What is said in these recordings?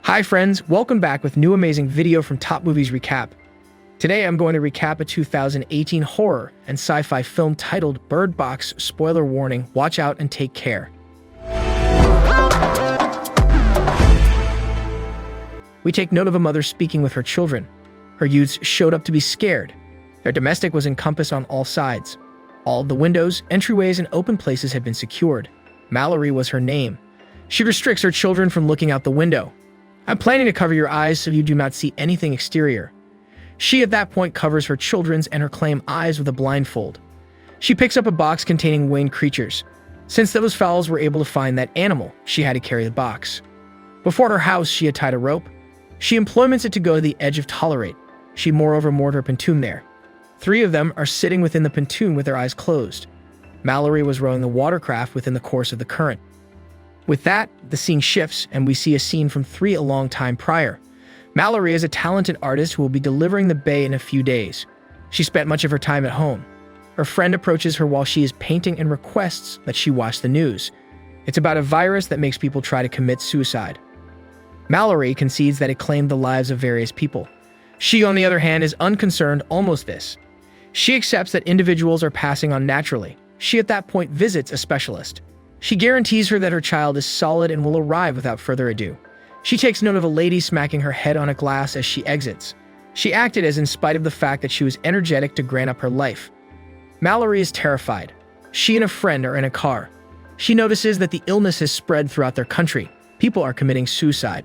Hi friends, welcome back with new amazing video from Top Movies Recap. Today I'm going to recap a 2018 horror and sci-fi film titled Bird Box. Spoiler warning, watch out and take care. We take note of a mother speaking with her children. Her youths showed up to be scared. Their domestic was encompassed on all sides. All of the windows, entryways, and open places had been secured. Mallory was her name. She restricts her children from looking out the window. I'm planning to cover your eyes so you do not see anything exterior. She at that point covers her children's and her claim eyes with a blindfold. She picks up a box containing winged creatures. Since those fowls were able to find that animal, she had to carry the box. Before her house, she had tied a rope. She employments it to go to the edge of tolerate. She moreover moored her pontoon there. 3 of them are sitting within the pontoon with their eyes closed. Mallory was rowing the watercraft within the course of the current. With that, the scene shifts, and we see a scene from 3 a long time prior. Mallory is a talented artist who will be delivering the bay in a few days. She spent much of her time at home. Her friend approaches her while she is painting and requests that she watch the news. It's about a virus that makes people try to commit suicide. Mallory concedes that it claimed the lives of various people. She, on the other hand, is unconcerned almost this. She accepts that individuals are passing on naturally. She at that point visits a specialist. She guarantees her that her child is solid and will arrive without further ado. She takes note of a lady smacking her head on a glass as she exits. She acted as in spite of the fact that she was energetic to grant up her life. Mallory is terrified. She and a friend are in a car. She notices that the illness has spread throughout their country. People are committing suicide.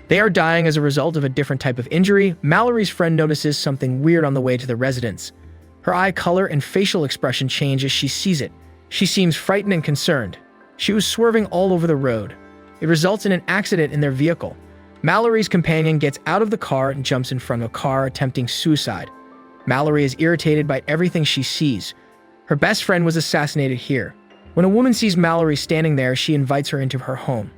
They are dying as a result of a different type of injury. Mallory's friend notices something weird on the way to the residence. Her eye color and facial expression change as she sees it. She seems frightened and concerned. She was swerving all over the road. It results in an accident in their vehicle. Mallory's companion gets out of the car and jumps in front of a car, attempting suicide. Mallory is irritated by everything she sees. Her best friend was assassinated here. When a woman sees Mallory standing there, she invites her into her home.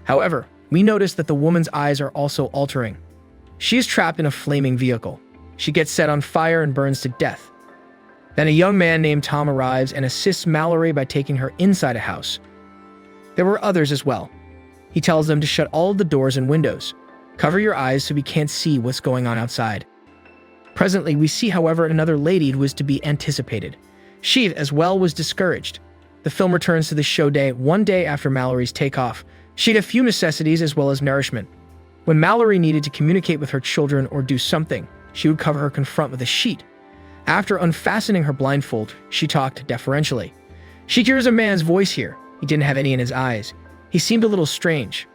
However, we notice that the woman's eyes are also altering. She is trapped in a flaming vehicle. She gets set on fire and burns to death. Then a young man named Tom arrives and assists Mallory by taking her inside a house. There were others as well. He tells them to shut all of the doors and windows. Cover your eyes so we can't see what's going on outside. Presently, we see, however, another lady who is to be anticipated. She, as well, was discouraged. The film returns to the show day, 1 day after Mallory's takeoff. She had a few necessities as well as nourishment. When Mallory needed to communicate with her children or do something, she would cover her confront with a sheet. After unfastening her blindfold, she talked deferentially. She hears a man's voice here. He didn't have any in his eyes. He seemed a little strange.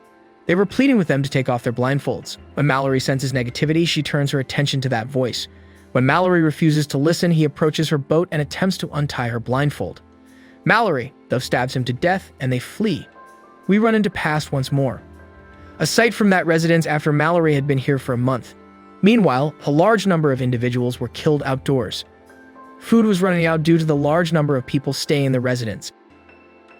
They were pleading with them to take off their blindfolds. When Mallory senses negativity, she turns her attention to that voice. When Mallory refuses to listen, he approaches her boat and attempts to untie her blindfold. Mallory, though, stabs him to death, and they flee. We run into past once more. A sight from that residence after Mallory had been here for a month. Meanwhile, a large number of individuals were killed outdoors. Food was running out due to the large number of people staying in the residence.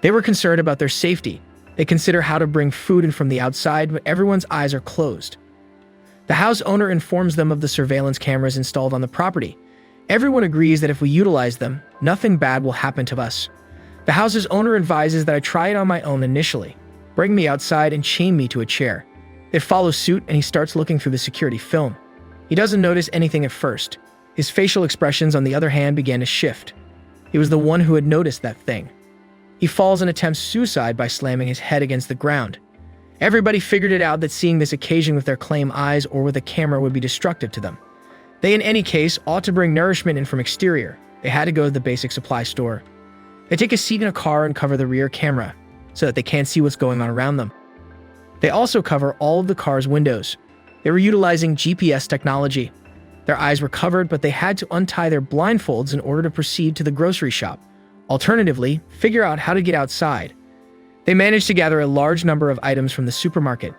They were concerned about their safety. They consider how to bring food in from the outside, but everyone's eyes are closed. The house owner informs them of the surveillance cameras installed on the property. Everyone agrees that if we utilize them, nothing bad will happen to us. The house's owner advises that I try it on my own initially. Bring me outside and chain me to a chair. They follow suit and he starts looking through the security film. He doesn't notice anything at first. His facial expressions, on the other hand, began to shift. He was the one who had noticed that thing. He falls and attempts suicide by slamming his head against the ground. Everybody figured it out that seeing this occasion with their claim eyes or with a camera would be destructive to them. They, in any case, ought to bring nourishment in from exterior. They had to go to the basic supply store. They take a seat in a car and cover the rear camera so that they can't see what's going on around them. They also cover all of the car's windows. They were utilizing GPS technology. Their eyes were covered, but they had to untie their blindfolds in order to proceed to the grocery shop. Alternatively, figure out how to get outside. They managed to gather a large number of items from the supermarket.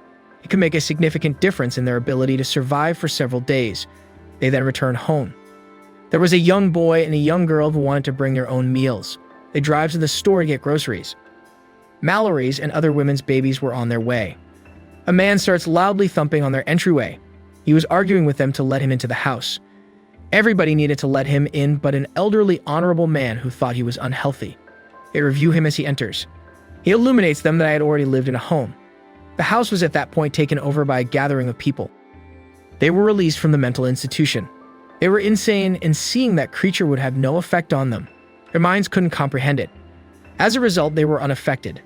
It could make a significant difference in their ability to survive for several days. They then returned home. There was a young boy and a young girl who wanted to bring their own meals. They drive to the store to get groceries. Mallory's and other women's babies were on their way. A man starts loudly thumping on their entryway. He was arguing with them to let him into the house. Everybody needed to let him in but an elderly, honorable man who thought he was unhealthy. They review him as he enters. He illuminates them that I had already lived in a home. The house was at that point taken over by a gathering of people. They were released from the mental institution. They were insane, and seeing that creature would have no effect on them. Their minds couldn't comprehend it. As a result, they were unaffected.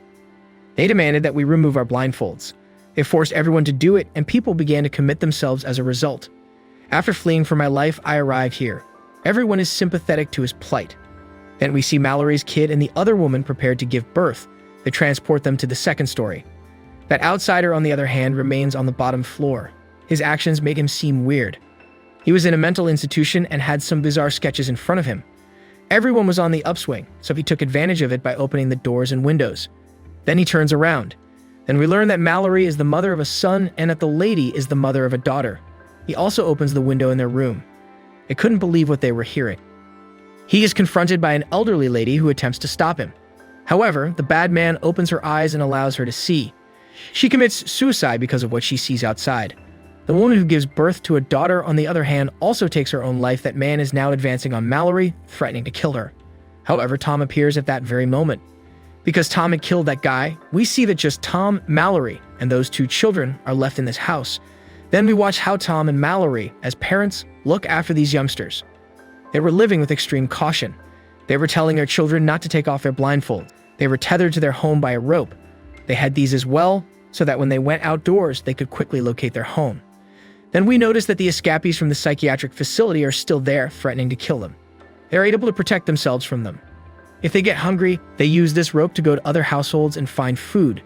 They demanded that we remove our blindfolds. They forced everyone to do it, and people began to commit themselves as a result. After fleeing for my life, I arrived here. Everyone is sympathetic to his plight. Then we see Mallory's kid and the other woman prepared to give birth. They transport them to the second story. That outsider, on the other hand, remains on the bottom floor. His actions make him seem weird. He was in a mental institution and had some bizarre sketches in front of him. Everyone was on the upswing, so he took advantage of it by opening the doors and windows. Then he turns around. Then we learn that Mallory is the mother of a son and that the lady is the mother of a daughter. He also opens the window in their room. They couldn't believe what they were hearing. He is confronted by an elderly lady who attempts to stop him. However, the bad man opens her eyes and allows her to see. She commits suicide because of what she sees outside. The woman who gives birth to a daughter, on the other hand, also takes her own life. That man is now advancing on Mallory, threatening to kill her. However, Tom appears at that very moment. Because Tom had killed that guy, we see that just Tom, Mallory, and those two children are left in this house. Then we watch how Tom and Mallory, as parents, look after these youngsters. They were living with extreme caution. They were telling their children not to take off their blindfold. They were tethered to their home by a rope. They had these as well, so that when they went outdoors, they could quickly locate their home. Then we notice that the escapees from the psychiatric facility are still there, threatening to kill them. They are able to protect themselves from them. If they get hungry, they use this rope to go to other households and find food.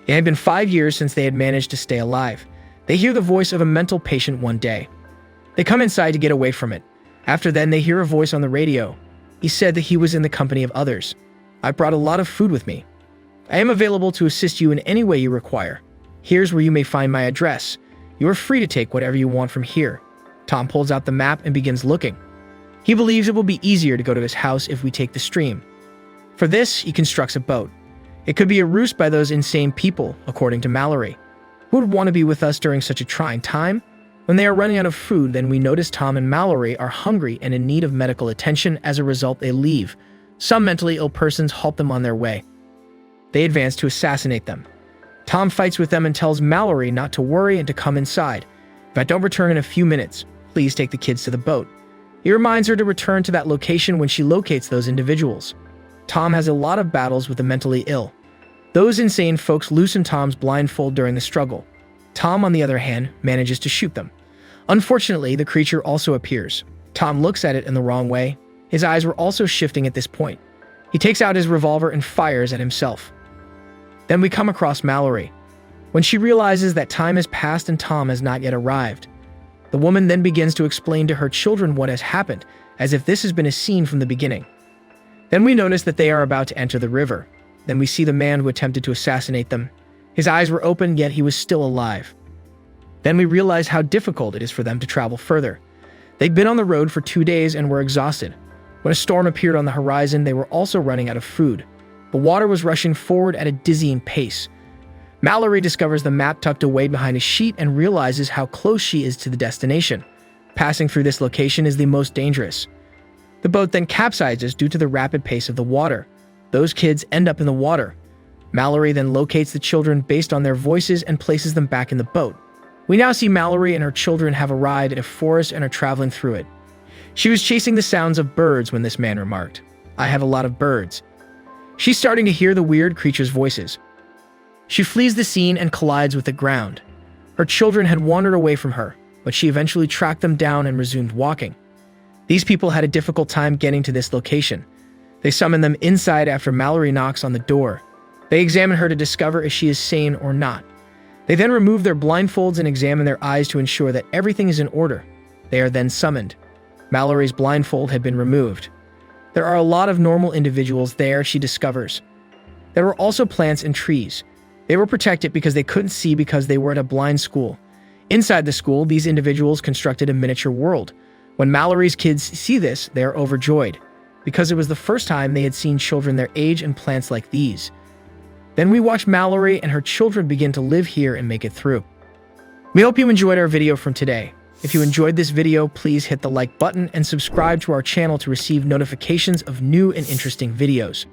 It had been 5 years since they had managed to stay alive. They hear the voice of a mental patient one day. They come inside to get away from it. After then, they hear a voice on the radio. He said that he was in the company of others. I brought a lot of food with me. I am available to assist you in any way you require. Here's where you may find my address. You are free to take whatever you want from here. Tom pulls out the map and begins looking. He believes it will be easier to go to his house if we take the stream. For this, he constructs a boat. It could be a ruse by those insane people, according to Mallory. Who would want to be with us during such a trying time? When they are running out of food, then we notice Tom and Mallory are hungry and in need of medical attention. As a result, they leave. Some mentally ill persons halt them on their way. They advance to assassinate them. Tom fights with them and tells Mallory not to worry and to come inside. If I don't return in a few minutes, please take the kids to the boat. He reminds her to return to that location when she locates those individuals. Tom has a lot of battles with the mentally ill. Those insane folks loosen Tom's blindfold during the struggle. Tom, on the other hand, manages to shoot them. Unfortunately, the creature also appears. Tom looks at it in the wrong way. His eyes were also shifting at this point. He takes out his revolver and fires at himself. Then we come across Mallory. When she realizes that time has passed and Tom has not yet arrived, the woman then begins to explain to her children what has happened, as if this has been a scene from the beginning. Then we notice that they are about to enter the river. Then we see the man who attempted to assassinate them. His eyes were open, yet he was still alive. Then we realize how difficult it is for them to travel further. They'd been on the road for 2 days and were exhausted. When a storm appeared on the horizon, they were also running out of food. The water was rushing forward at a dizzying pace. Mallory discovers the map tucked away behind a sheet and realizes how close she is to the destination. Passing through this location is the most dangerous. The boat then capsizes due to the rapid pace of the water. Those kids end up in the water. Mallory then locates the children based on their voices and places them back in the boat. We now see Mallory and her children have arrived at a forest and are traveling through it. She was chasing the sounds of birds when this man remarked, "I have a lot of birds." She's starting to hear the weird creature's voices. She flees the scene and collides with the ground. Her children had wandered away from her, but she eventually tracked them down and resumed walking. These people had a difficult time getting to this location. They summon them inside after Mallory knocks on the door. They examine her to discover if she is sane or not. They then remove their blindfolds and examine their eyes to ensure that everything is in order. They are then summoned. Mallory's blindfold had been removed. There are a lot of normal individuals there, she discovers. There were also plants and trees. They were protected because they couldn't see because they were at a blind school. Inside the school, these individuals constructed a miniature world. When Mallory's kids see this, they are overjoyed, because it was the first time they had seen children their age and plants like these. Then we watch Mallory and her children begin to live here and make it through. We hope you enjoyed our video from today. If you enjoyed this video, please hit the like button and subscribe to our channel to receive notifications of new and interesting videos.